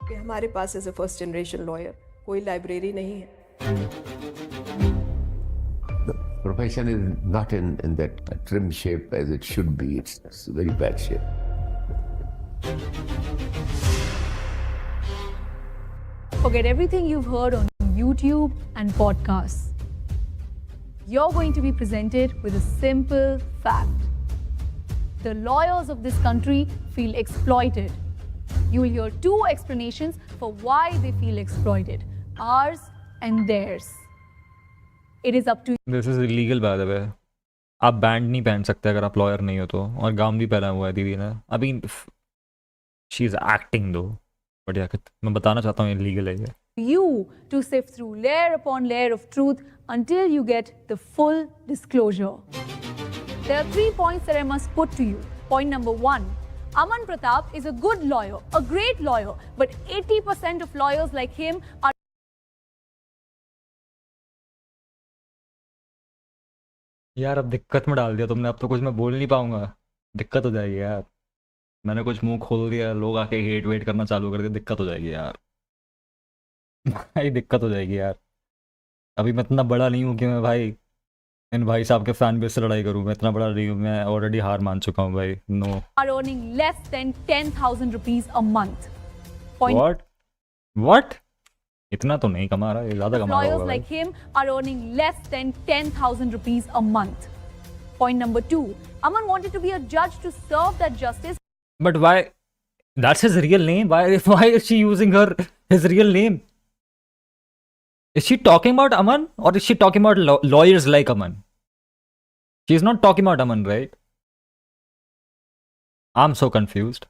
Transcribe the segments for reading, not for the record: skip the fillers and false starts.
कि हमारे पास as a first generation lawyer कोई लाइब्रेरी नहीं है. The profession is not in that trim shape as it should be. It's very bad shape. Forget everything you've heard on YouTube and podcasts. You're going to be presented with a simple fact. The lawyers of this country feel exploited. You will hear two explanations for why they feel exploited, ours and theirs. It is up to you. This is illegal by the way. आप band नहीं पहन सकते अगर आप lawyer नहीं हो तो. और गाउन भी पहना हुआ है दीदी ने. अभी शी इज एक्टिंग दो. बट यार मैं बताना चाहता हूँ इलीगल है ये. You to sift through layer upon layer of truth until you get the full disclosure. There are 3 points that I must put to you. Point number 1. Aman Pratap is a good lawyer, a great lawyer, but 80% of lawyers like him are यार अब दिक्कत में डाल दिया तुमने. अब तो कुछ मैं बोल नहीं पाऊंगा. दिक्कत हो जाएगी यार. मैंने कुछ मुंह खोल दिया, लोग आके हेट वेट करना चालू कर दिया. दिक्कत हो जाएगी यार. भाई दिक्कत हो जाएगी यार. अभी मैं इतना बड़ा नहीं हूँ कि मैं भाई इन भाई साहब के फैन बेस से लड़ाई करूँ. मैं इतना बड़ा नहीं हूँ. मैं ऑलरेडी हार मान चुका हूँ भाई. No. are earning less than 10,000 rupees a month. Point what इतना तो नहीं कमा रहा. ये ज्यादा कमा रहा lawyers होगा भाई. like him are earning less than 10,000 rupees a month. Point number 2. Aman wanted to be a judge to serve that justice. But why? That's his real name. Why is she using his real name? Is she talking about Aman or is she talking about lawyers like Aman? She's not talking about Aman, right? I'm so confused.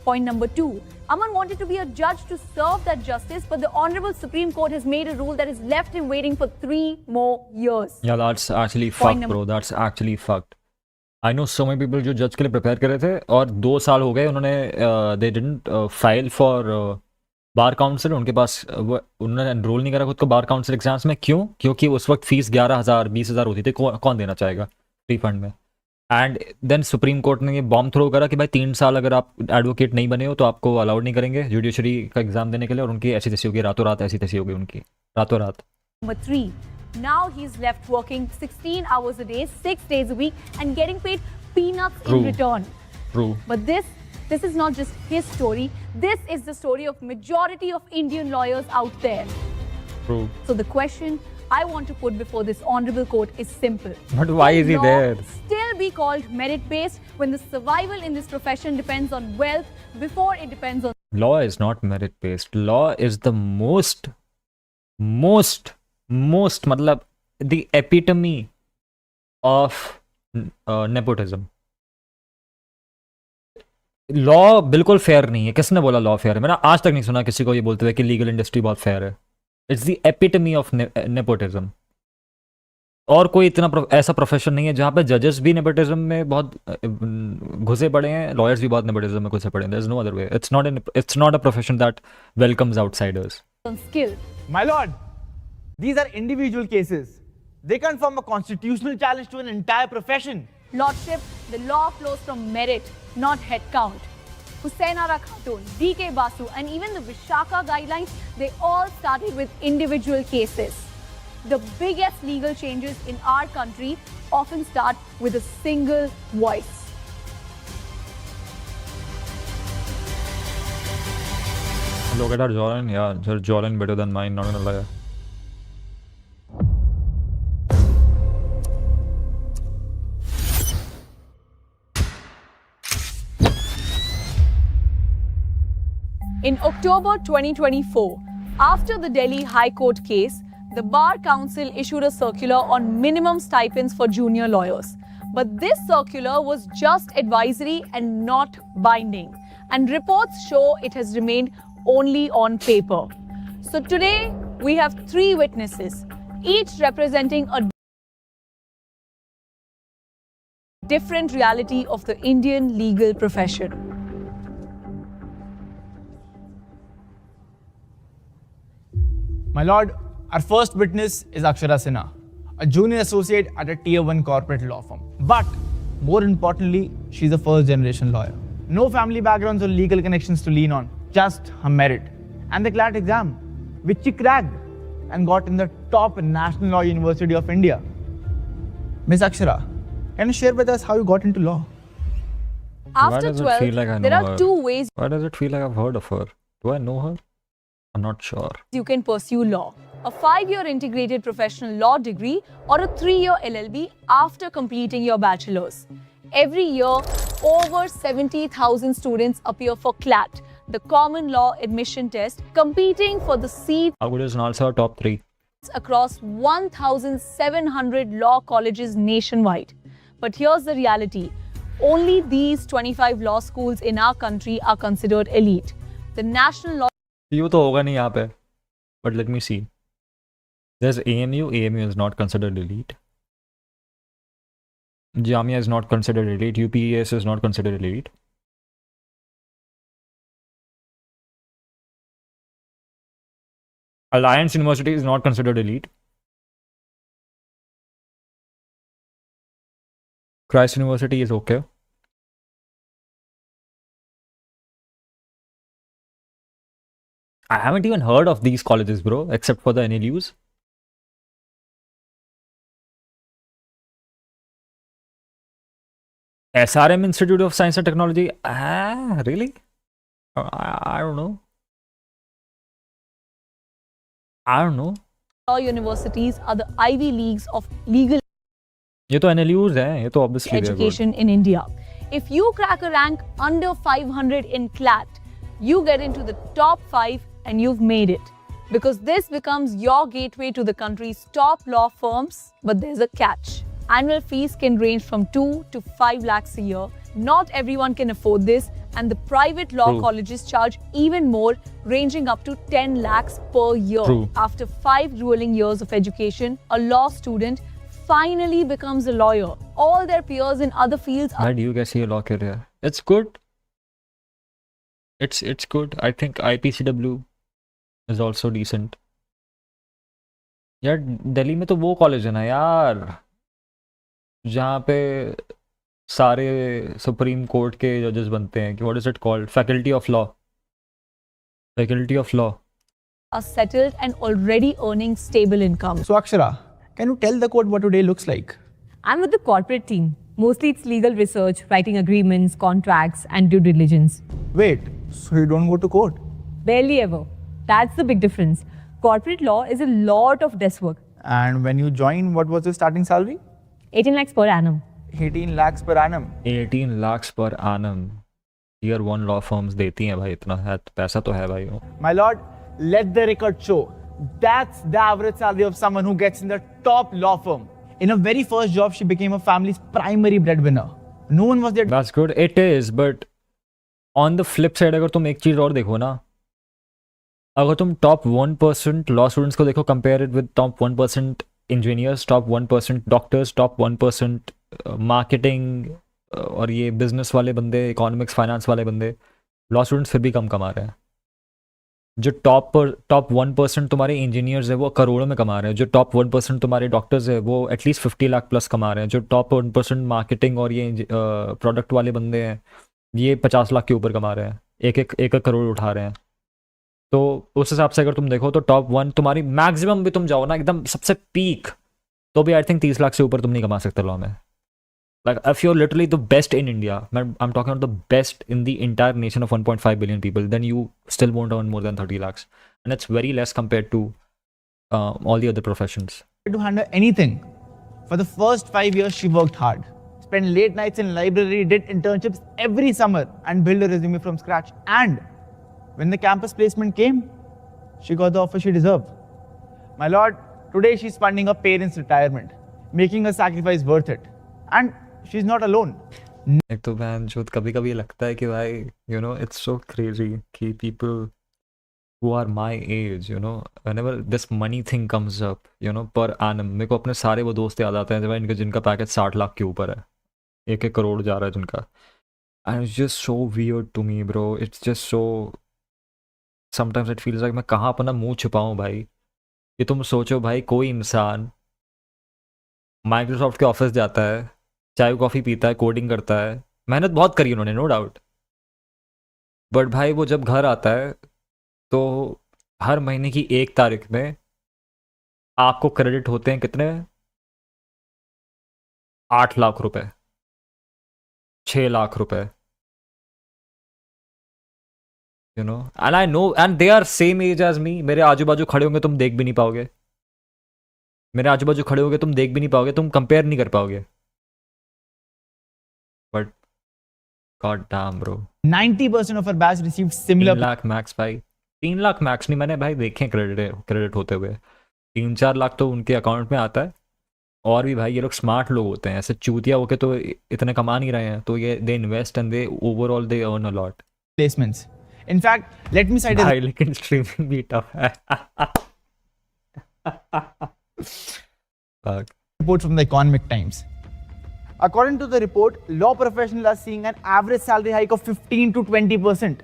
Point number 2. Aman wanted to be a judge to serve that justice, but the Honorable Supreme Court has made a rule that has left him waiting for 3 more years. Yeah, that's actually fucked, bro. That's actually fucked. I know so many people जो जज के लिए prepare कर रहे थे और 2 साल हो गए उन्होंने they didn't file for bar council. उनके पास उन्होंने एनरोल नहीं करा खुद को बार काउंसिल एग्जाम्स में. क्यों? क्योंकि उस वक्त फीस 11,000 20,000 होती थी. कौन देना चाहेगा रिफंड में? एंड देन सुप्रीम कोर्ट ने ये बॉम्ब थ्रो करा कि भाई 3 साल अगर आप एडवोकेट नहीं बने हो तो आपको अलाउड नहीं करेंगे जुडिशरी का एग्जाम देने के लिए. और उनकी ऐसी तैसी होगी रातों रात. ऐसी तैसी होगी उनकी रातों रात. Number 3. Now he's left working 16 hours a day, 6 days a week, and getting paid peanuts True. in return. True. But this is not just his story. This is the story of majority of Indian lawyers out there. True. So the question I want to put before this honorable court is simple. But why is he Can law there? still be called merit-based when the survival in this profession depends on wealth before it depends on Law is not merit based. Law is the most मतलब the epitome of nepotism. Law बिल्कुल fair नहीं है. किसने बोला law fair है? मैंने आज तक नहीं सुना किसी को ये बोलते हुए कि लीगल इंडस्ट्री बहुत फेयर है. It's the epitome of nepotism. और कोई इतना ऐसा प्रोफेशन नहीं है जहाँ पे जजेस भी नेपोटिज्म में बहुत घुसे पड़े हैं. लॉयर्स भी बहुत नेपोटिज्म में घुसे पड़े हैं. There is no other way. It's not a profession that welcomes outsiders. skill. My lord, these are individual cases. They can form a constitutional challenge to an entire profession. Lordship, the law flows from merit, not head count. Husainara Khatun, D.K. Basu, and even the Vishaka guidelines, they all started with individual cases. The biggest legal changes in our country often start with a single voice. Look at our jawline. Yeah, her jawline better than mine, not gonna lie. In October 2024, after the Delhi High Court case, the Bar Council issued a circular on minimum stipends for junior lawyers. But this circular was just advisory and not binding. And reports show it has remained only on paper. So today, we have 3 witnesses, each representing a different reality of the Indian legal profession. My lord, our first witness is Akshara Sinha, a junior associate at a tier 1 corporate law firm. But more importantly, she's a first generation lawyer. No family backgrounds or legal connections to lean on. just her merit and the CLAT exam, which she cracked and got in the top National Law University of India. Miss Akshara, can you share with us how you got into law? After does it 12th, feel like I there know are her? two ways Why does it feel like I've heard of her? Do I know her? I'm not sure. you can pursue law. A 5-year integrated professional law degree or a 3-year LLB after completing your bachelor's. Every year, over 70,000 students appear for CLAT, the Common Law Admission Test, competing for the seats How good is Nalsa top 3? across 1,700 law colleges nationwide. But here's the reality. Only these 25 law schools in our country are considered elite. The National Law You तो होगा नहीं यहाँ पे. But let me see. There's AMU. AMU is not considered elite. Jamia is not considered elite. UPES is not considered elite. Alliance University is not considered elite. Christ University is okay. I haven't even heard of these colleges, bro, except for the NLUs. SRM Institute of Science and Technology. Ah, really? I don't know. I don't know. universities are the Ivy Leagues of legal ये तो NLUs हैं, ये तो obviously they're good. education in India. If you crack a rank under 500 in CLAT, you get into the top 5 and you've made it. Because this becomes your gateway to the country's top law firms, but there's a catch. Annual fees can range from 2 to 5 lakhs a year. Not everyone can afford this, and the private law True. colleges charge even more, ranging up to 10 lakhs per year. True. After 5 grueling years of education, a law student finally becomes a lawyer. All their peers in other fields are Why do you guys see a law career? It's good. It's good. I think IPCW is also decent. यार दिल्ली में तो वो college है ना यार जहाँ पे सारे सुप्रीम कोर्ट के जजेस बनते हैं कि what is it called faculty of law settled and already earning stable income. So, Akshara, can you tell the court what your day looks like? I'm with the corporate team. Mostly it's legal research, writing agreements, contracts, and due diligence. Wait, so you don't go to court? Barely ever. That's the big difference. Corporate law is a lot of desk work. And when you joined, what was your starting salary? 18 lakhs per annum. 18 lakhs per annum. 18 lakhs per annum Tier 1 law firms देती हैं भाई इतना है पैसा तो है भाई My lord, let the record show. That's the average salary of someone who gets in the top law firm. In her very first job, she became her family's primary breadwinner. No one was there. That's good. It is, but on the flip side अगर तुम एक चीज़ और देखो ना अगर तुम top 1% law students को देखो compare it with top 1% engineers, top 1% doctors, top 1% marketing और ये business वाले बंदे economics finance वाले बंदे law students फिर भी कम कमा रहे हैं जो टॉप 1% तुम्हारे इंजीनियर्स है वो करोड़ों में कमा रहे हैं जो टॉप 1% तुम्हारे डॉक्टर्स है वो एटलीस्ट 50 लाख प्लस कमा रहे हैं जो टॉप 1% मार्केटिंग और ये प्रोडक्ट वाले बंदे हैं ये 50 लाख के ऊपर कमा रहे हैं एक करोड़ उठा रहे हैं तो उस हिसाब से अगर तुम देखो तो टॉप 1 तुम्हारी मैक्सिमम भी तुम जाओ ना एकदम सबसे पीक तो भी आई थिंक 30 लाख से ऊपर तुम नहीं कमा सकते लॉ में Like if you're literally the best in India, I'm talking about the best in the entire nation of 1.5 billion people, then you still won't earn more than 30 lakhs. And it's very less compared to all the other professions. To handle anything. For the first 5 years, she worked hard. Spent late nights in library, did internships every summer and built a resume from scratch. And when the campus placement came, she got the offer she deserved. My lord, today she's funding her parents' retirement, making her sacrifice worth it. And she's not alone. एक तो बहन जो कभी कभी लगता है कि भाई you know it's so crazy कि people who are my age you know whenever this money thing comes up you know per annum मेरे को अपने सारे वो दोस्त याद आते हैं जब जिनका पैकेज 60 लाख के ऊपर है एक करोड़ जा रहा है जिनका and it's just so weird to me bro it's just so sometimes it feels like मैं कहाँ अपना मुंह छुपाऊं भाई कि तुम सोचो भाई कोई इंसान माइक्रोसॉफ्ट के ऑफिस जाता है चाय कॉफ़ी पीता है कोडिंग करता है मेहनत बहुत करी उन्होंने नो डाउट बट भाई वो जब घर आता है तो हर महीने की 1 तारीख में आपको क्रेडिट होते हैं कितने? 8 लाख रुपए, 6 लाख रुपए, you know, and I know, and they are same age as me. मेरे आजू बाजू खड़े होंगे तुम देख भी नहीं पाओगे, मेरे आजू बाजू खड़े होंगे तुम देख भी नहीं पाओगे, तुम कंपेयर नहीं कर पाओगे. But god damn bro, 90% of our batch received 3 similar lakh max भाई, 3 लाख मैक्स नहीं, मैंने भाई देखे क्रेडिट होते हुए. 3-4 लाख तो उनके अकाउंट में आता है. और भी भाई ये लोग स्मार्ट लोग होते हैं, ऐसे चूतिया होके तो इतने कमा नहीं रहे हैं, तो ये they invest and they overall they earn a lot. placements. In fact, let me cite a भाई लेकिन स्ट्रीमिंग भी टफ है. Fuck. report from the Economic Times. According to the report, law professionals are seeing an average salary hike of 15 to 20%.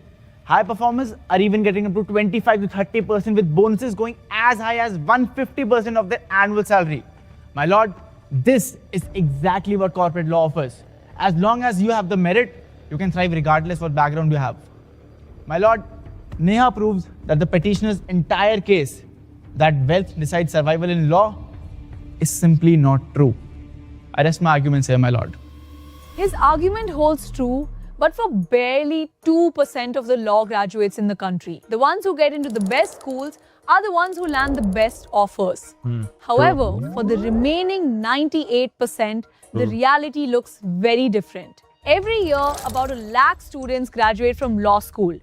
High performers are even getting up to 25 to 30% with bonuses going as high as 150% of their annual salary. My lord, this is exactly what corporate law offers. As long as you have the merit, you can thrive regardless what background you have. My lord, Neha proves that the petitioner's entire case that wealth decides survival in law is simply not true. I rest my arguments here, my lord. His argument holds true, but for barely 2% of the law graduates in the country. The ones who get into the best schools are the ones who land the best offers. However, for the remaining 98%, the reality looks very different. Every year, about 1 lakh students graduate from law school.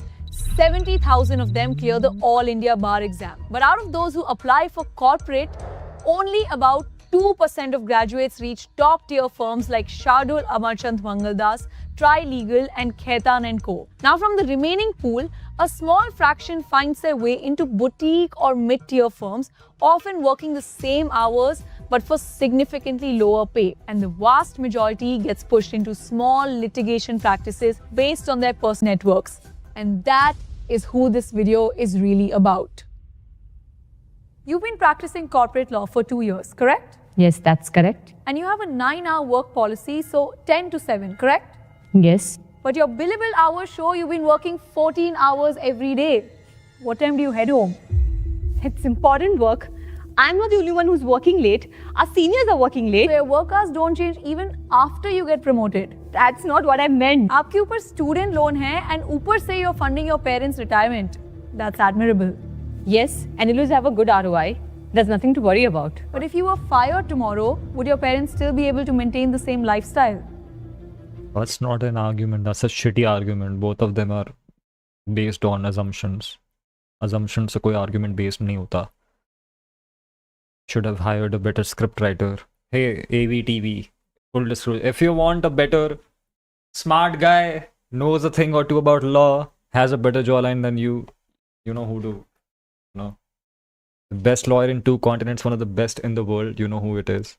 70,000 of them clear the All India Bar exam. But out of those who apply for corporate, only about 2% of graduates reach top-tier firms like Shardul Amarchand Mangaldas, Tri-Legal and Khaitan & Co. Now from the remaining pool, a small fraction finds their way into boutique or mid-tier firms, often working the same hours but for significantly lower pay. And the vast majority gets pushed into small litigation practices based on their personal networks. And that is who this video is really about. You've been practicing corporate law for 2 years, correct? Yes, that's correct. And you have a 9-hour work policy, so 10 to 7, correct? Yes. But your billable hours show you've been working 14 hours every day. What time do you head home? It's important work. I'm not the only one who's working late. Our seniors are working late. So your work hours don't change even after you get promoted. That's not what I meant. आपके ऊपर student loan है and ऊपर से you're funding your parents' retirement. That's admirable. Yes, and you'll have a good ROI. There's nothing to worry about. But if you were fired tomorrow, would your parents still be able to maintain the same lifestyle? That's not an argument. That's a shitty argument. Both of them are based on assumptions. Assumptions से कोई argument based नहीं होता. Should have hired a better script writer. Hey, AVTV, full disclosure. If you want a better, smart guy, knows a thing or two about law, has a better jawline than you, you know who to, you know. The best lawyer in 2 continents, one of the best in the world, you know who it is.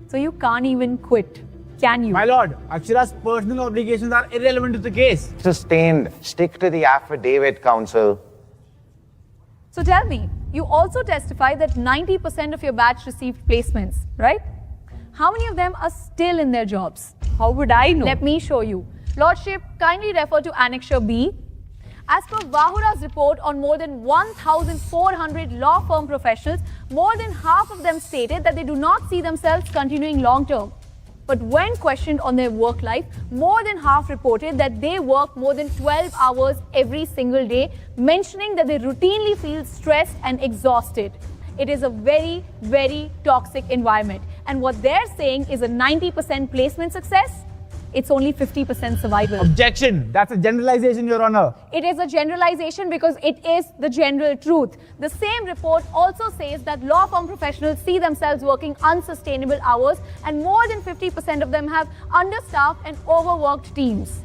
So you can't even quit, can you? My lord, Akshara's personal obligations are irrelevant to the case. Sustained. Stick to the affidavit, counsel. So tell me, you also testify that 90% of your batch received placements, right? How many of them are still in their jobs? How would I know? Let me show you. Lordship, kindly refer to Annexure B. As per Vahura's report on more than 1,400 law firm professionals, more than half of them stated that they do not see themselves continuing long term. But when questioned on their work life, more than half reported that they work more than 12 hours every single day, mentioning that they routinely feel stressed and exhausted. It is a very, very toxic environment. And what they're saying is a 90% placement success. It's only 50% survival. Objection. That's a generalization, Your Honor. It is a generalization because it is the general truth. The same report also says that law firm professionals see themselves working unsustainable hours, and more than 50% of them have understaffed and overworked teams.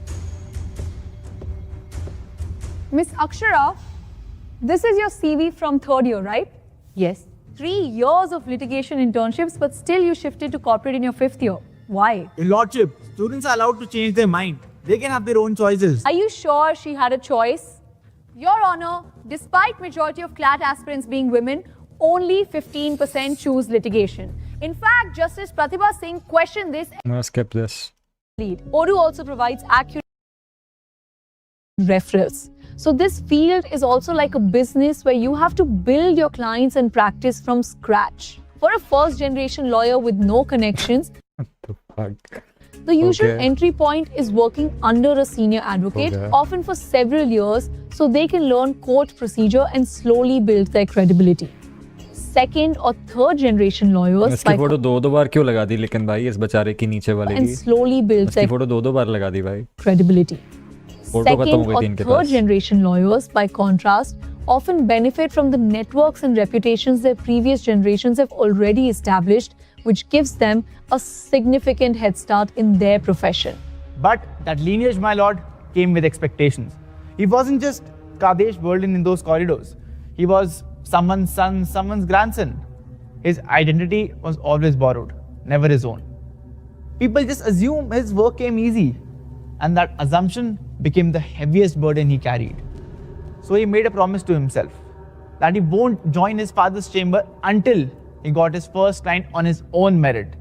Miss Akshara, this is your CV from 3rd year, right? Yes. 3 years of litigation internships, but still you shifted to corporate in your 5th year. Why? Your Lordship, students are allowed to change their mind. They can have their own choices. Are you sure she had a choice? Your Honor, despite majority of CLAT aspirants being women, only 15% choose litigation. In fact, Justice Pratibha Singh questioned this I'm gonna skip this. lead. Odu also provides accurate referrals. So this field is also like a business where you have to build your clients and practice from scratch. For a first-generation lawyer with no connections, What the fuck? the usual Okay. entry point is working under a senior advocate, Okay. often for several years, so they can learn court procedure and slowly build their credibility. Second or third generation lawyers इसकी photo दो बार क्यों लगा दी लेकिन भाई इस बेचारे की नीचे वाले and की slowly build इसकी their फोटो दो बार लगा दी भाई credibility. फोटो खत्म हो Second गई or थी इनके third pass generation lawyers, by contrast, often benefit from the networks and reputations their previous generations have already established, which gives them a significant head start in their profession. But that lineage, my lord, came with expectations. He wasn't just Kadesh Berlin in those corridors. He was someone's son, someone's grandson. His identity was always borrowed, never his own. People just assume his work came easy, and that assumption became the heaviest burden he carried. So he made a promise to himself that he won't join his father's chamber until he got his first client on his own merit.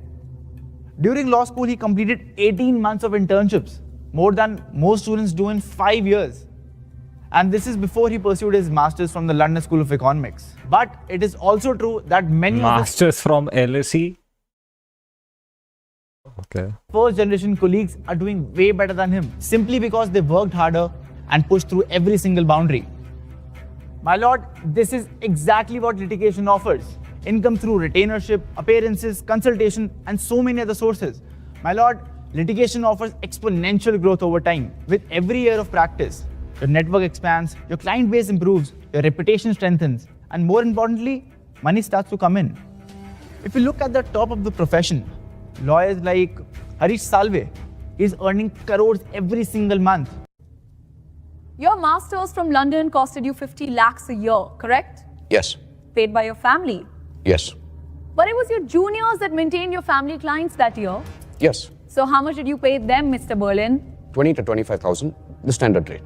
During law school, he completed 18 months of internships, more than most students do in 5 years. And this is before he pursued his master's from the London School of Economics. But it is also true that many of his Masters from LSE. Okay. first generation colleagues are doing way better than him simply because they worked harder and pushed through every single boundary. My lord, this is exactly what litigation offers. Income through retainership, appearances, consultation, and so many other sources. My lord, litigation offers exponential growth over time. With every year of practice, your network expands, your client base improves, your reputation strengthens, and more importantly, money starts to come in. If you look at the top of the profession, lawyers like Harish Salve is earning crores every single month. Your masters from London costed you 50 lakhs a year, correct? Yes. Paid by your family. Yes. But it was your juniors that maintained your family clients that year. Yes. So how much did you pay them, Mr. Berlin? 20 to 25,000, the standard rate.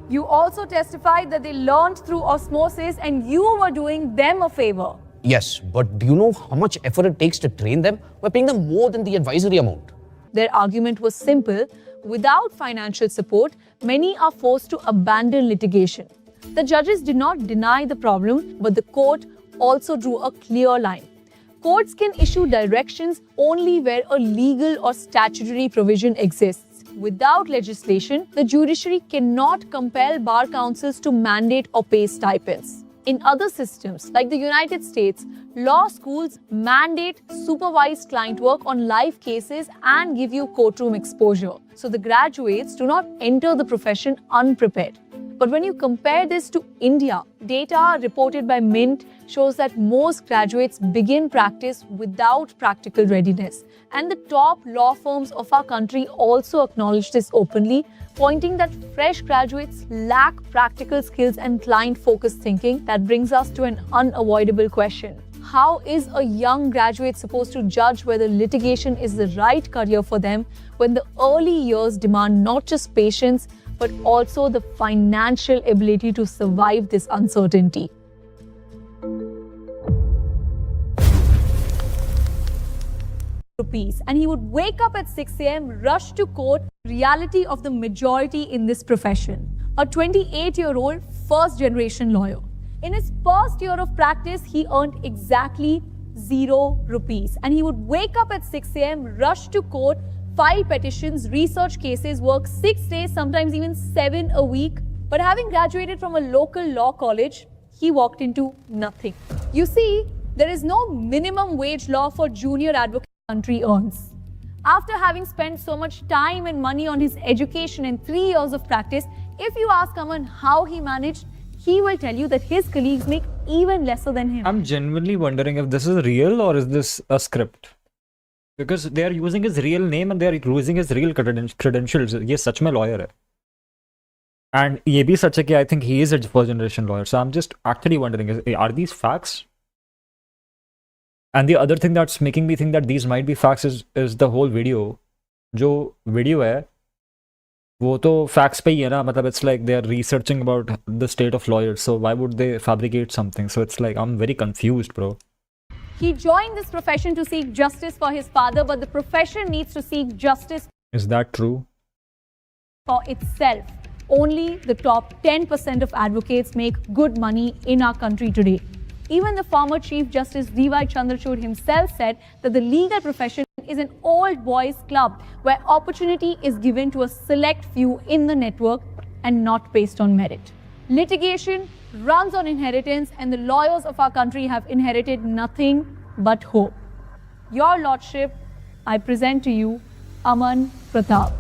You also testified that they learned through osmosis and you were doing them a favor. Yes, but do you know how much effort it takes to train them? We're paying them more than the advisory amount. Their argument was simple. Without financial support, many are forced to abandon litigation. The judges did not deny the problem, but the court also drew a clear line. Courts can issue directions only where a legal or statutory provision exists. Without legislation, the judiciary cannot compel bar councils to mandate or pay stipends. In other systems, like the United States, law schools mandate supervised client work on live cases and give you courtroom exposure. So the graduates do not enter the profession unprepared. But when you compare this to India, data reported by Mint shows that most graduates begin practice without practical readiness. And the top law firms of our country also acknowledge this openly, pointing that fresh graduates lack practical skills and client-focused thinking. That brings us to an unavoidable question. How is a young graduate supposed to judge whether litigation is the right career for them when the early years demand not just patience, but also the financial ability to survive this uncertainty? Rupees, and he would wake up at 6 a.m., rush to court, reality of the majority in this profession. A 28-year-old first-generation lawyer. In his first year of practice, he earned exactly 0 rupees. And he would wake up at 6 a.m., rush to court, file petitions, research cases, work 6 days, sometimes even 7 a week. But having graduated from a local law college, he walked into nothing. You see, there is no minimum wage law for junior advocates country earns. After having spent so much time and money on his education and 3 years of practice, if you ask Aman how he managed, he will tell you that his colleagues make even lesser than him. I'm genuinely wondering if this is real or is this a script? Because they are using his real name and they are using his real credentials. ये सच में lawyer है. And ये भी सच है कि I think he is a first generation lawyer. So I'm just actually wondering, are these facts? And the other thing that's making me think that these might be facts is the whole video. जो video है वो तो facts पे ही है ना, मतलब it's like they are researching about the state of lawyers, so why would they fabricate something? So it's like I'm very confused, bro. He joined this profession to seek justice for his father, but the profession needs to seek justice Is that true? for itself. only the top 10% of advocates make good money in our country today. Even the former Chief Justice D.Y. Chandrachud himself said that the legal profession is an old boys club where opportunity is given to a select few in the network and not based on merit. Litigation runs on inheritance, and the lawyers of our country have inherited nothing but hope. Your Lordship, I present to you Aman Pratap.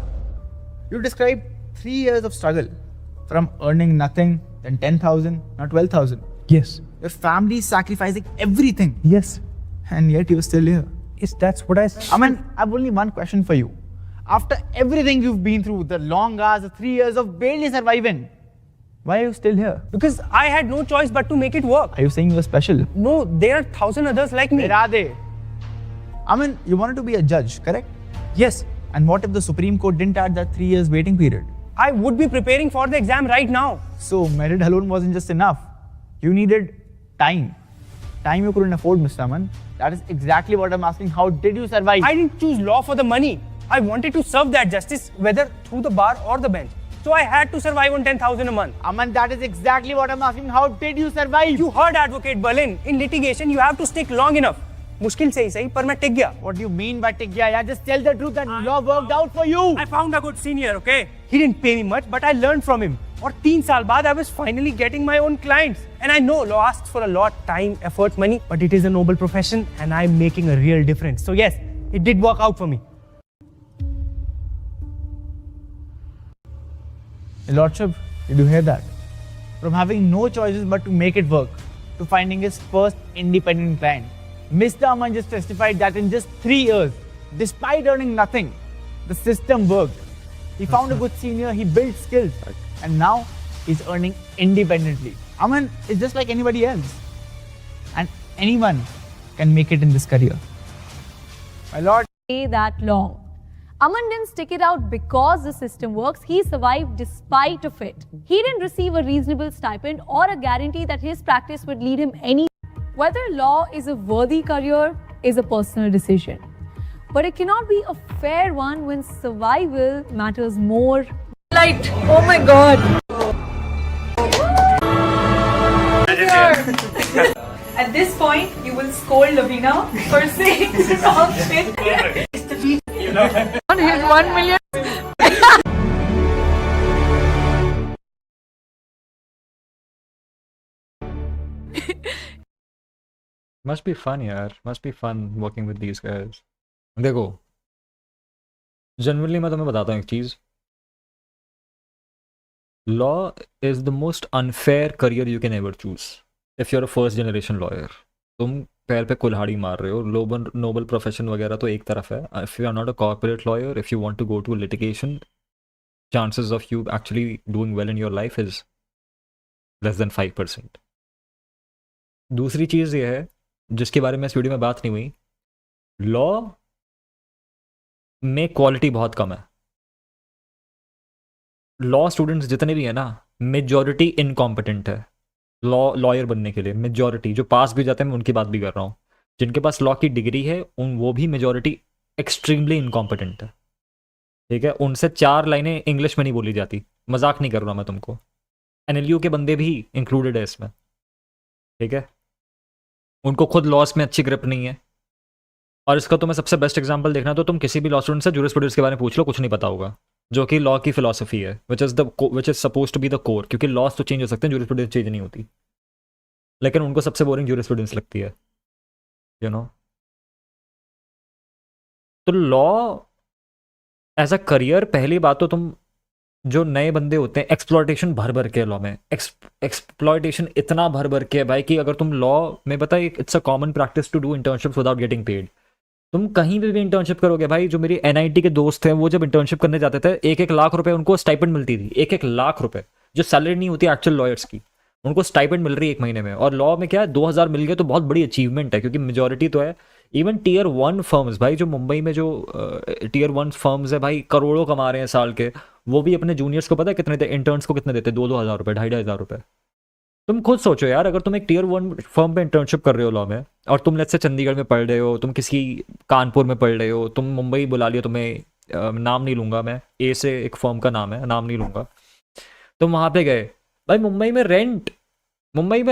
You described 3 years of struggle, from earning nothing, then 10,000, now 12,000. Yes. Your family sacrificing everything, Yes. and yet you're still here. Yes, that's what I Aman, I've only one question for you. After everything you've been through, the long hours, the 3 years of barely surviving, why are you still here? Because I had no choice but to make it work. Are you saying you're special? No, there are 1,000 others like me. Where are they? Aman, you wanted to be a judge, correct? Yes, And what if the Supreme Court didn't add that 3 years waiting period? I would be preparing for the exam right now. So merit alone wasn't just enough. You needed time. Time you couldn't afford, Mr. Aman. That is exactly what I'm asking. How did you survive? I didn't choose law for the money. I wanted to serve that justice, whether through the bar or the bench. So I had to survive on 10,000 a month. Aman, that is exactly what I'm asking. How did you survive? You heard Advocate Berlin. In litigation, you have to stick long enough. मुश्किल से ही सही, पर मैं टिक गया. What do you mean by टिक गया? Yeah, just tell the truth that law worked out for you. I found a good senior, okay? He didn't pay me much, but I learned from him. और 3 साल बाद I was finally getting my own clients. And I know law asks for a lot, time, effort, money, but it is a noble profession and I'm making a real difference. So yes, it did work out for me. Your Lordship, did you hear that? From having no choices but to make it work, to finding his first independent client, Mr. Aman just testified that in just 3 years, despite earning nothing, the system worked. He found a good senior, he built skills, and now he's earning independently. Aman is just like anybody else, and anyone can make it in this career. My lord, Stay that long. Aman didn't stick it out because the system works. He survived despite of it. He didn't receive a reasonable stipend or a guarantee that his practice would lead him any. Whether law is a worthy career is a personal decision. But it cannot be a fair one when survival matters more. Light. Oh my God. At this point, you will scold Lavina for saying the wrong thing. On his 1 million. Must be fun, यार. Must be fun working with these guys. देखो, generally मैं तुम्हें बताता हूँ एक चीज़. Law is the most unfair career you can ever choose. If you're a first generation lawyer, तुम पैर पे कुल्हाड़ी मार रहे हो. नोबल प्रोफेशन वगैरह तो एक तरफ है. If you are not a corporate lawyer, if you want to go to litigation, chances of you actually doing well in your life is less than 5%. दूसरी चीज़ ये है जिसके बारे में इस वीडियो में बात नहीं हुई. लॉ में क्वालिटी बहुत कम है. लॉ स्टूडेंट्स जितने भी हैं ना, मेजॉरिटी इनकॉम्पिटेंट है लॉयर बनने के लिए. मेजॉरिटी जो पास भी जाते हैं, मैं उनकी बात भी कर रहा हूँ. जिनके पास लॉ की डिग्री है वो भी मेजॉरिटी एक्सट्रीमली इनकॉम्पिटेंट है. ठीक है, उनसे 4 लाइनें इंग्लिश में नहीं बोली जाती. मजाक नहीं कर रहा मैं तुमको. NLU के बंदे भी इंक्लूडेड है इसमें. ठीक है, उनको खुद लॉस में अच्छी ग्रिप नहीं है. और इसका तुम्हें सबसे बेस्ट एग्जांपल देखना तो तुम किसी भी लॉ स्टूडेंट से जूरिस्प्रूडेंस के बारे में पूछ लो, कुछ नहीं पता होगा. जो कि लॉ की फिलॉसफी है, which is suppose to be the core. क्योंकि लॉस तो चेंज हो सकते हैं, जूरिस्प्रूडेंस चेंज नहीं होती. लेकिन उनको सबसे बोरिंग जूरिस्प्रूडेंस लगती है, यू नो. तो लॉ एज अ करियर, पहली बात तो तुम जो नए बंदे होते हैं, एक्सप्लॉयटेशन भर भर के लॉ में. एक्सप्लॉयटेशन इतना भर भर के है भाई कि अगर तुम लॉ में पता है, it's a common practice to do internships without getting paid. तुम कहीं भी इंटर्नशिप करोगे भाई. जो मेरी NIT के दोस्त हैं, वो जब इंटर्नशिप करने जाते थे, 1-1 लाख रुपए उनको स्टाइपेंड मिलती थी. 1-1 लाख रुपए, जो सैलरी नहीं होती एक्चुअल लॉयर्स की, उनको स्टाइपेंड मिल रही है 1 महीने में. और लॉ में क्या है, 2000 मिल गए तो बहुत बड़ी अचीवमेंट है, क्योंकि मेजोरिटी तो है. इवन Tier 1 फर्म्स भाई, जो मुंबई में जो Tier 1 फर्म्स है भाई, करोड़ों कमा रहे हैं साल के. वो भी अपने जूनियर्स को पता है कितने देते, इंटर्न्स को कितने देते, 2-2 हज़ार रुपये, 2,500 रुपये. तुम खुद सोचो यार, अगर तुम एक Tier 1 फर्म पे इंटर्नशिप कर रहे हो लॉ में, और तुम लेट्स से चंडीगढ़ में पढ़ रहे हो, तुम किसी कानपुर में पढ़ रहे हो, तुम मुंबई बुला लिया तुम्हें, नाम नहीं लूँगा मैं, A से एक फर्म का नाम है, नाम नहीं लूँगा. तुम वहाँ पे गए भाई, मुंबई में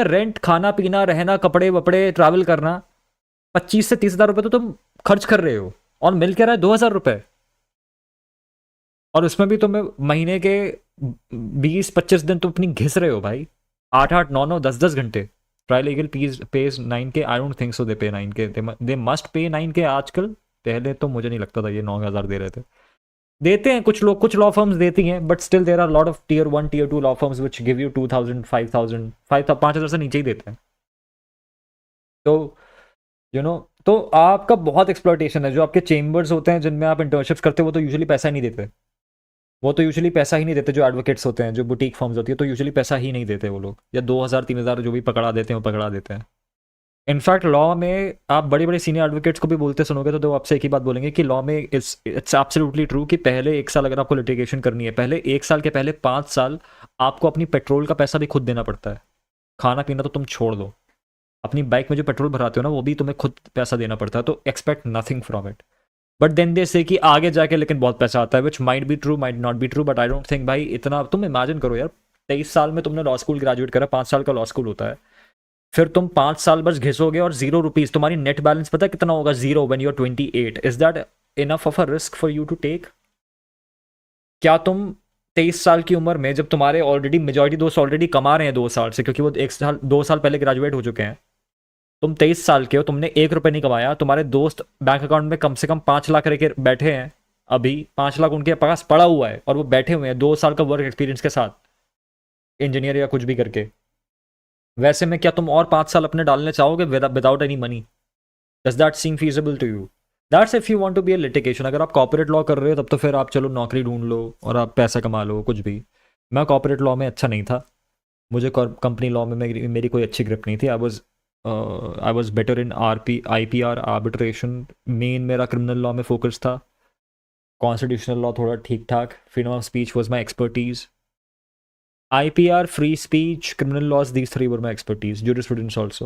रेंट, खाना पीना, रहना, कपड़े वपड़े, ट्रैवल करना, 25 से 30 हज़ार रुपये तो तुम खर्च कर रहे हो, और मिल के रहा है 2,000 रुपये, और उसमें भी तुम्हें महीने के 20-25 दिन तुम अपनी घिस रहे हो भाई, 8-8, 9-9, 10-10 घंटे. Trilegal pays 9K. I don't think so they pay 9K. They must pay 9K आजकल. पहले तो मुझे नहीं लगता था ये 9,000 दे रहे थे. देते हैं कुछ लोग, कुछ लॉ फर्म्स देती हैं, but still there are lot of tier 1 tier 2 law firms which give you 2,000, 5,000, 5,000 से नीचे ही देते हैं. तो तो आपका बहुत एक्सप्लॉयटेशन है. जो आपके चेम्बर्स होते हैं जिनमें आप इंटर्नशिप्स करते हो, वो तो यूजुअली पैसा ही नहीं देते. जो एडवोकेट्स होते हैं, जो बुटीक फर्म्स होती है, तो यूजुअली पैसा ही नहीं देते वो लोग, या 2,000 3,000 जो भी पकड़ा देते हैं वो पकड़ा देते हैं. इनफैक्ट लॉ में आप बड़े बड़े सीनियर एडवोकेट्स को भी बोलते सुनोगे तो आपसे एक ही बात बोलेंगे कि लॉ में इट्स एब्सोल्युटली ट्रू कि पहले 1 साल अगर आपको लिटिगेशन करनी है, पहले 1 साल के पहले 5 साल आपको अपनी पेट्रोल का पैसा भी खुद देना पड़ता है. खाना पीना तो तुम छोड़ दो, अपनी बाइक में जो पेट्रोल भराते हो ना, वो भी तुम्हें खुद पैसा देना पड़ता है. तो expect nothing from it. But then they say कि आगे जाके लेकिन बहुत पैसा आता है, which might be true, might not be true, but I don't think भाई इतना. तुम इमेजिन करो यार, 23 साल में तुमने लॉ स्कूल ग्रेजुएट करा, 5 साल का लॉ स्कूल होता है, फिर तुम 5 साल बस घिसोगे और 0 रुपीज तुम्हारी नेट बैलेंस पता कितना होगा? 0 when you are 28. Is that enough of a risk for you to take? क्या तुम 23 साल की उम्र में, जब तुम्हारे ऑलरेडी मेजॉरिटी दोस्त ऑलरेडी कमा रहे हैं 2 साल से, क्योंकि वो 2 साल पहले ग्रेजुएट हो चुके हैं, तुम 23 साल के हो, तुमने 1 रुपये नहीं कमाया, तुम्हारे दोस्त बैंक अकाउंट में कम से कम 5 लाख रह के बैठे हैं, अभी 5 लाख उनके पास पड़ा हुआ है, और वो बैठे हुए हैं 2 साल का वर्क एक्सपीरियंस के साथ, इंजीनियर या कुछ भी करके. वैसे में क्या तुम और 5 साल अपने डालने चाहोगे without any money? Does that seem feasible to you? That's if you want to be a litigation. अगर आप कॉर्पोरेट लॉ कर रहे हो तब तो फिर आप चलो नौकरी ढूंढ लो और आप पैसा कमा लो, कुछ भी. मैं कॉर्पोरेट लॉ में अच्छा नहीं था, मुझे कंपनी लॉ में मेरी कोई अच्छी ग्रिप नहीं थी. I was better in IPR arbitration. Main मेरा क्रिमिनल लॉ में फोकस था, कॉन्स्टिट्यूशनल लॉ थोड़ा ठीक ठाक, freedom of speech was my expertise. IPR, free speech, criminal laws, these 3 were my expertise. Jurisprudence also.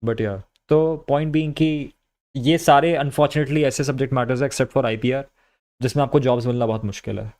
But yeah, तो point being कि ये सारे unfortunately ऐसे subject matters हैं except for IPR जिसमें आपको jobs मिलना बहुत मुश्किल है.